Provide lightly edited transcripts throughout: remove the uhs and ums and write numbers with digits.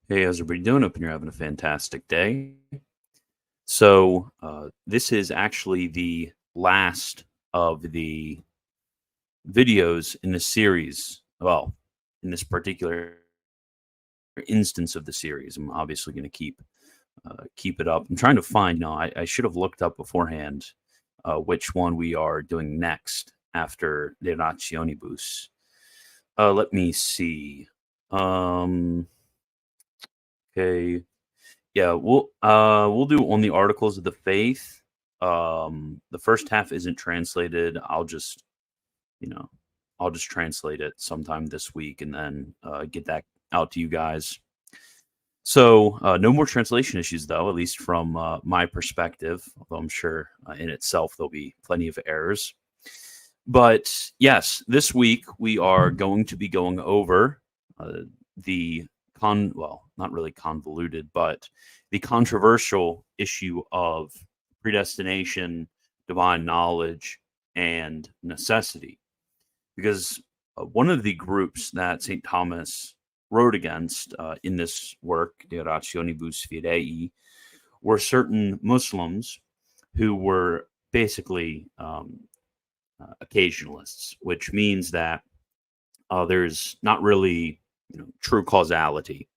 Hey, how's everybody doing? Hope you're having a fantastic day. So, this is actually the last of the videos in the series. Well, in this particular instance of the series, I'm obviously going to keep it up. I'm trying to find. No, I should have looked up beforehand which one we are doing next after the Rationibus. Let me see. Um, okay. Yeah, we'll do on the articles of the faith. The first half isn't translated. You know, I'll just translate it sometime this week and then get that out to you guys. So no more translation issues, though, at least from my perspective. Although I'm sure in itself there'll be plenty of errors. But yes, this week we are going to be going over the not really convoluted, but the controversial issue of predestination, divine knowledge, and necessity. Because one of the groups that St. Thomas wrote against in this work, De Rationibus Fidei, were certain Muslims who were basically occasionalists, which means that there's not really true causality.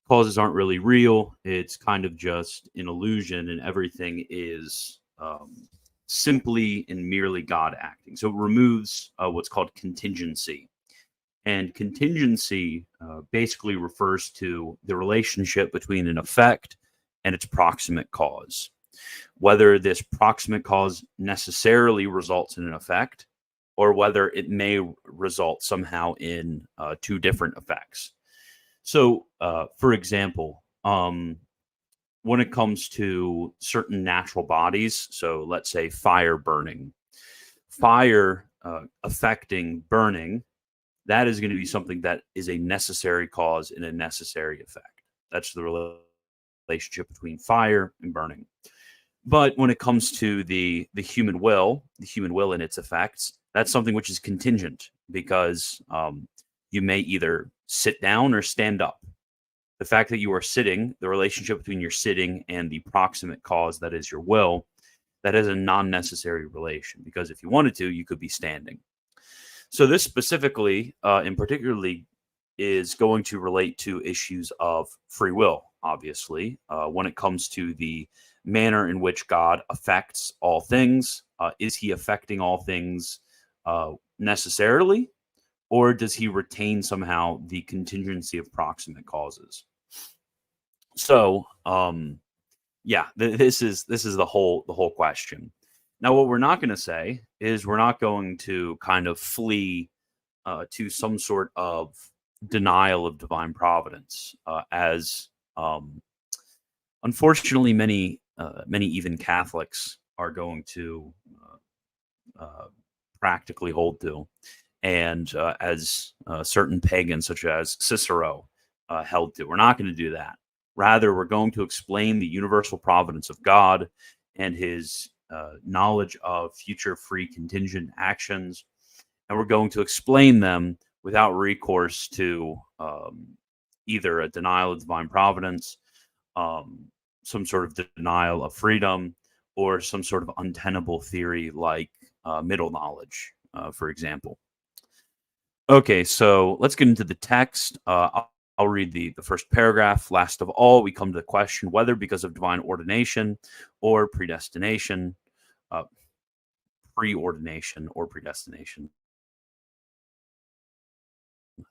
Causes aren't really real. It's kind of just an illusion, and everything is simply and merely God acting. So it removes what's called contingency. And contingency basically refers to the relationship between an effect and its proximate cause. Whether this proximate cause necessarily results in an effect, or whether it may result somehow in two different effects. So, for example, when it comes to certain natural bodies, so let's say fire burning, fire affecting burning, that is going to be something that is a necessary cause and a necessary effect. That's the relationship between fire and burning. But when it comes to the human will, and its effects, that's something which is contingent because you may either sit down or stand up. The fact that you are sitting, the relationship between your sitting and the proximate cause that is your will, that is a non-necessary relation because if you wanted to, you could be standing. So this specifically, and particularly, is going to relate to issues of free will, obviously, when it comes to the manner in which God affects all things. Is he affecting all things necessarily, or does he retain somehow the contingency of proximate causes? So, this is the whole question. Now, what we're not going to say is we're not going to kind of flee to some sort of denial of divine providence, as unfortunately many even Catholics are going to practically hold to, and as certain pagans such as Cicero held to. We're not going to do that. Rather, we're going to explain the universal providence of God and his knowledge of future free contingent actions, and we're going to explain them without recourse to either a denial of divine providence, some sort of denial of freedom, or some sort of untenable theory like middle knowledge, for example. Okay, so let's get into the text. I'll read the first paragraph. Last of all, we come to the question whether because of divine ordination or predestination, preordination or predestination.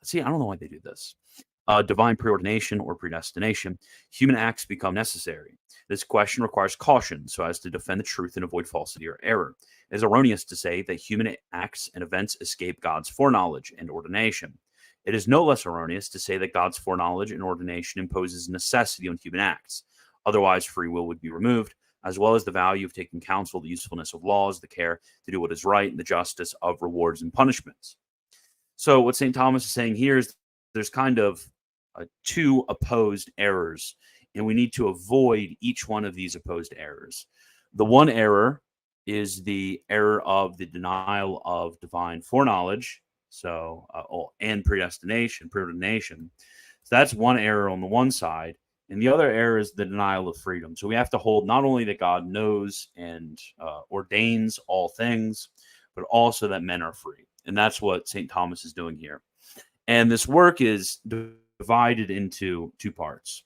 See, I don't know why they do this. Divine preordination or predestination, human acts become necessary. This question requires caution so as to defend the truth and avoid falsity or error. It is erroneous to say that human acts and events escape God's foreknowledge and ordination. It is no less erroneous to say that God's foreknowledge and ordination imposes necessity on human acts. Otherwise, free will would be removed, as well as the value of taking counsel, the usefulness of laws, the care to do what is right, and the justice of rewards and punishments. So what St. Thomas is saying here is there's kind of two opposed errors, and we need to avoid each one of these opposed errors. The one error is the error of the denial of divine foreknowledge, and preordination. So that's one error on the one side. And the other error is the denial of freedom. So we have to hold not only that God knows and ordains all things, but also that men are free. And that's what St. Thomas is doing here. And this work is divided into two parts.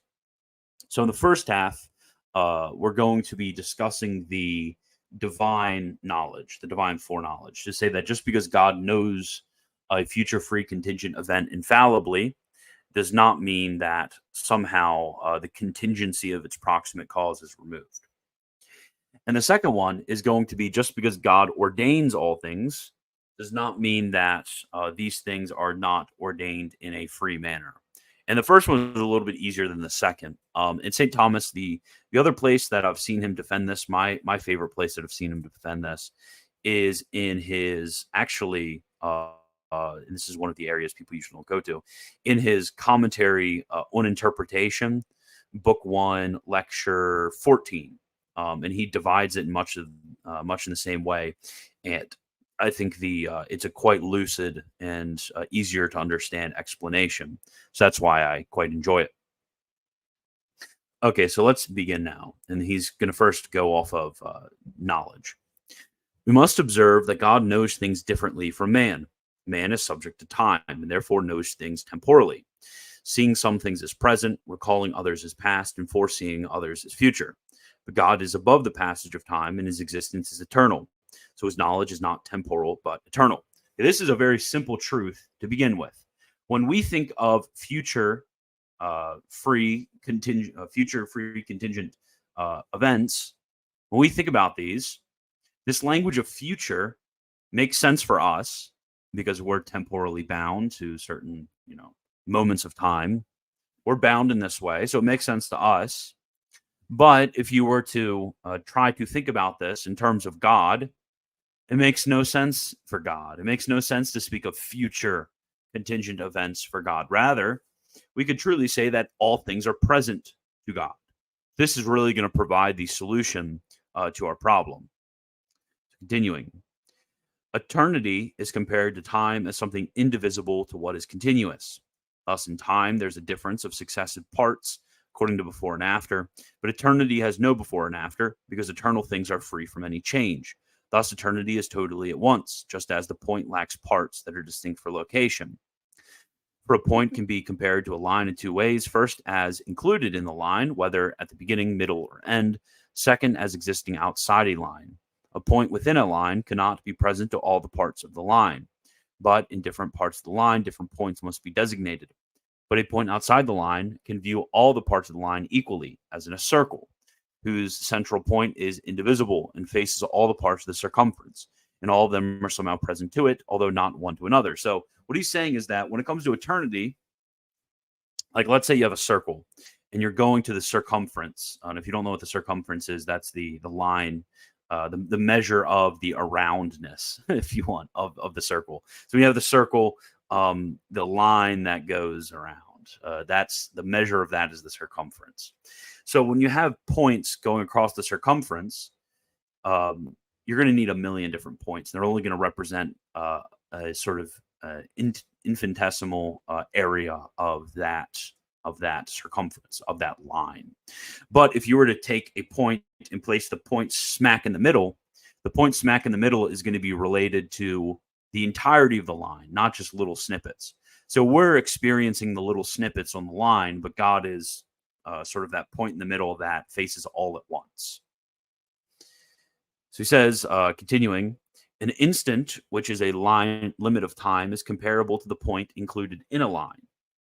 So in the first half, we're going to be discussing the divine knowledge, the divine foreknowledge, to say that just because God knows a future free contingent event infallibly does not mean that somehow the contingency of its proximate cause is removed. And the second one is going to be just because God ordains all things does not mean that these things are not ordained in a free manner. And the first one is a little bit easier than the second. In St. Thomas, the other place that I've seen him defend this, my favorite place that I've seen him defend this, is in his actually, and this is one of the areas people usually don't go to, in his commentary on interpretation, book 1, lecture 14. And he divides it much in the same way. And I think it's a quite lucid and easier to understand explanation. So that's why I quite enjoy it. Okay, so let's begin now. And he's going to first go off of knowledge. We must observe that God knows things differently from man. Man is subject to time and therefore knows things temporally, seeing some things as present, recalling others as past, and foreseeing others as future. But God is above the passage of time, and his existence is eternal. So his knowledge is not temporal, but eternal. This is a very simple truth to begin with. When we think of future free contingent events, when we think about these, this language of future makes sense for us because we're temporally bound to certain, moments of time. We're bound in this way, so it makes sense to us. But if you were to try to think about this in terms of God, it makes no sense for God. It makes no sense to speak of future contingent events for God. Rather, we could truly say that all things are present to God. This is really going to provide the solution to our problem. Continuing. Eternity is compared to time as something indivisible to what is continuous. Thus, in time, there's a difference of successive parts according to before and after, but eternity has no before and after because eternal things are free from any change. Thus, eternity is totally at once, just as the point lacks parts that are distinct for location. For a point can be compared to a line in two ways. First, as included in the line, whether at the beginning, middle, or end. Second, as existing outside a line. A point within a line cannot be present to all the parts of the line, but in different parts of the line, different points must be designated. But a point outside the line can view all the parts of the line equally, as in a circle, whose central point is indivisible and faces all the parts of the circumference, and all of them are somehow present to it, although not one to another. So what he's saying is that when it comes to eternity, like let's say you have a circle, and you're going to the circumference, and if you don't know what the circumference is, that's the line, the measure of the aroundness, if you want, of the circle. So we have the circle, the line that goes around. That's the measure of that is the circumference. So when you have points going across the circumference, you're going to need a million different points. They're only going to represent a sort of infinitesimal area of that circumference, of that line. But if you were to take a point and place the point smack in the middle, the point smack in the middle is going to be related to the entirety of the line, not just little snippets. So we're experiencing the little snippets on the line, but God is sort of that point in the middle that faces all at once. So he says, continuing, an instant, which is a line limit of time, is comparable to the point included in a line.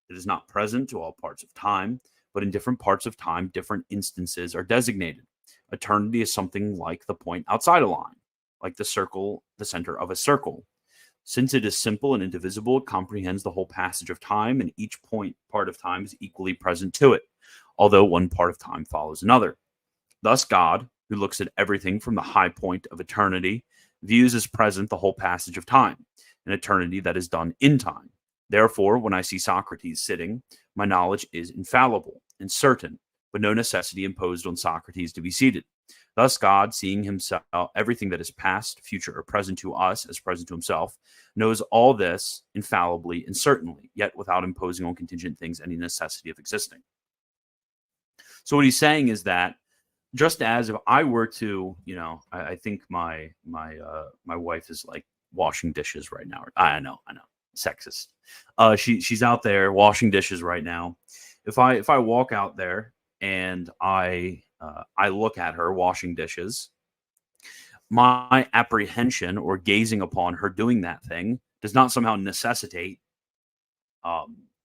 It is not present to all parts of time, but in different parts of time, different instances are designated. Eternity is something like the point outside a line, like the circle, the center of a circle. Since it is simple and indivisible, it comprehends the whole passage of time, and each part of time is equally present to it, although one part of time follows another. Thus, God, who looks at everything from the high point of eternity, views as present the whole passage of time, an eternity that is done in time. Therefore, when I see Socrates sitting, my knowledge is infallible and certain, but no necessity imposed on Socrates to be seated. Thus, God, seeing himself, everything that is past, future, or present to us as present to himself, knows all this infallibly and certainly, yet without imposing on contingent things any necessity of existing. So what he's saying is that just as if I were to, I think my wife is like washing dishes right now. I know, sexist. She's out there washing dishes right now. If I walk out there and I look at her washing dishes, my apprehension or gazing upon her doing that thing does not somehow necessitate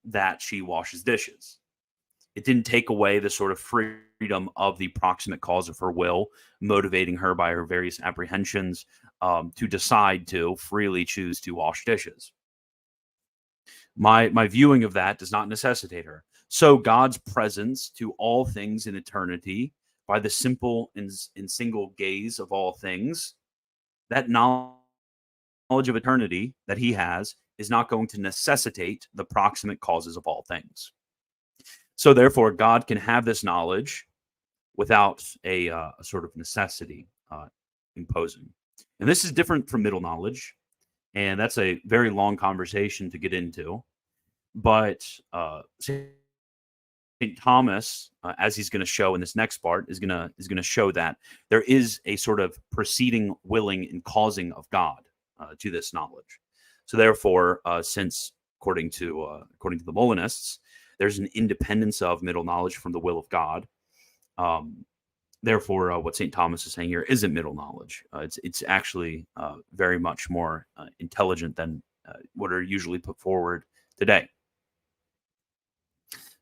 that she washes dishes. It didn't take away the sort of freedom of the proximate cause of her will, motivating her by her various apprehensions to decide to freely choose to wash dishes. My viewing of that does not necessitate her. So God's presence to all things in eternity by the simple and single gaze of all things, that knowledge of eternity that he has is not going to necessitate the proximate causes of all things. So therefore, God can have this knowledge without a sort of necessity imposing. And this is different from middle knowledge. And that's a very long conversation to get into. But St. Thomas, as he's going to show in this next part, is going to show that there is a sort of preceding willing and causing of God to this knowledge. So therefore, since according to the Molinists, there's an independence of middle knowledge from the will of God. Therefore, what St. Thomas is saying here isn't middle knowledge. It's actually very much more intelligent than what are usually put forward today.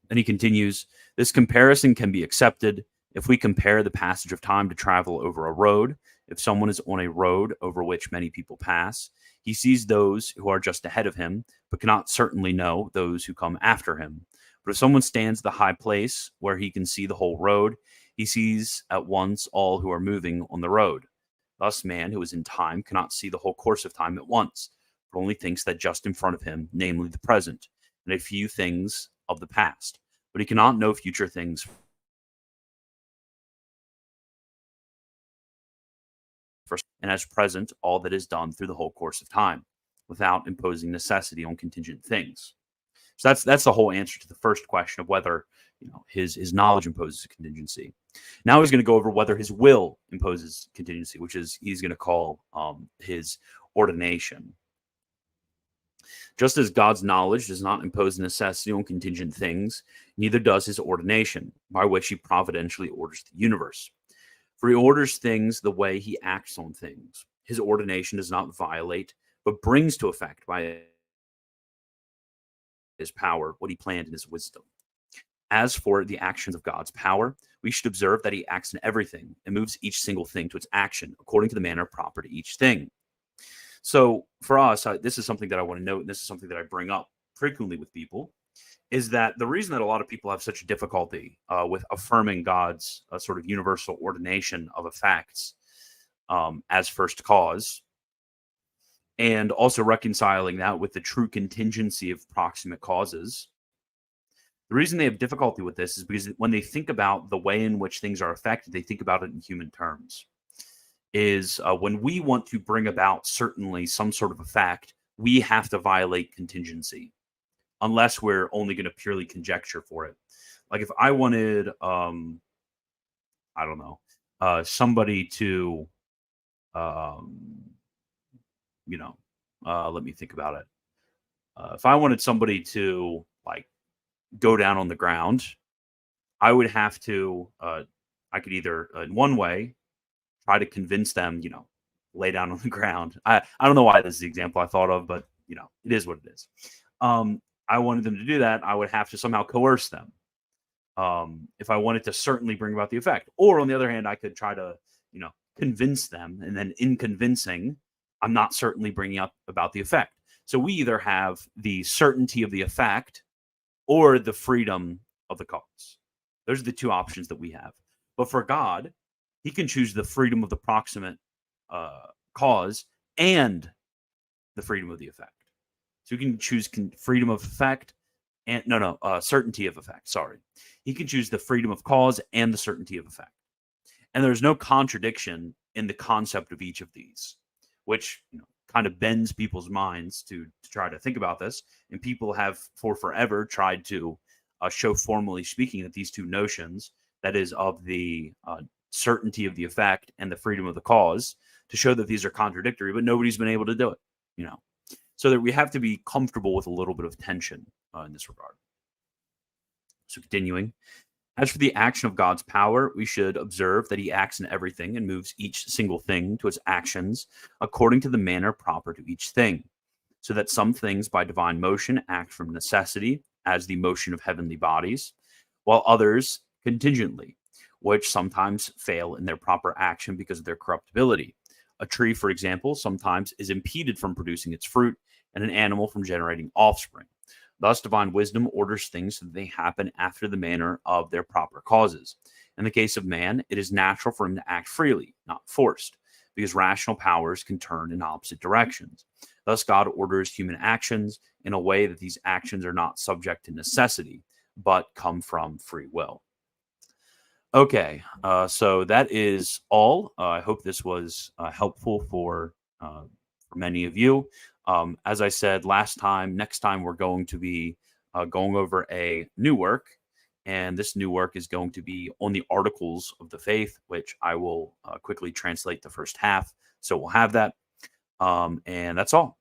Then he continues, this comparison can be accepted if we compare the passage of time to travel over a road. If someone is on a road over which many people pass, he sees those who are just ahead of him, but cannot certainly know those who come after him. But if someone stands at the high place where he can see the whole road, he sees at once all who are moving on the road. Thus, man who is in time cannot see the whole course of time at once, but only thinks that just in front of him, namely the present, and a few things of the past. But he cannot know future things. And as present, all that is done through the whole course of time, without imposing necessity on contingent things. So that's the whole answer to the first question of whether his knowledge imposes a contingency. Now he's going to go over whether his will imposes contingency, which is he's going to call his ordination. Just as God's knowledge does not impose necessity on contingent things, neither does his ordination, by which he providentially orders the universe. For he orders things the way he acts on things. His ordination does not violate, but brings to effect by his power what he planned in his wisdom. As for the actions of God's power, we should observe that he acts in everything and moves each single thing to its action according to the manner proper to each thing. So for us, this is something that I want to note, and this is something that I bring up frequently with people, is that the reason that a lot of people have such difficulty with affirming God's sort of universal ordination of effects as first cause, and also reconciling that with the true contingency of proximate causes. The reason they have difficulty with this is because when they think about the way in which things are affected, they think about it in human terms. When we want to bring about certainly some sort of effect, we have to violate contingency, unless we're only going to purely conjecture for it. Like if I wanted, somebody to, let me think about it. If I wanted somebody to go down on the ground, I would have to, I could either in one way try to convince them, lay down on the ground. I don't know why this is the example I thought of, but it is what it is. I wanted them to do that, I would have to somehow coerce them. If I wanted to certainly bring about the effect. Or on the other hand, I could try to, convince them. And then in convincing, I'm not certainly bringing up about the effect. So we either have the certainty of the effect or the freedom of the cause. Those are the two options that we have. But for God, he can choose the freedom of the proximate cause and the freedom of the effect. So he can choose freedom of effect and certainty of effect. Sorry. He can choose the freedom of cause and the certainty of effect. And there's no contradiction in the concept of each of these, which kind of bends people's minds to try to think about this. And people have for forever tried to show, formally speaking, that these two notions, that is, of the certainty of the effect and the freedom of the cause, to show that these are contradictory, but nobody's been able to do it. So that we have to be comfortable with a little bit of tension in this regard. So continuing. As for the action of God's power, we should observe that he acts in everything and moves each single thing to its actions according to the manner proper to each thing, so that some things by divine motion act from necessity, as the motion of heavenly bodies, while others contingently, which sometimes fail in their proper action because of their corruptibility. A tree, for example, sometimes is impeded from producing its fruit, and an animal from generating offspring. Thus, divine wisdom orders things so that they happen after the manner of their proper causes. In the case of man, it is natural for him to act freely, not forced, because rational powers can turn in opposite directions. Thus, God orders human actions in a way that these actions are not subject to necessity, but come from free will. Okay, so that is all. I hope this was helpful for many of you. As I said next time we're going to be going over a new work, and this new work is going to be on the Articles of the Faith, which I will quickly translate the first half. So we'll have that. And that's all.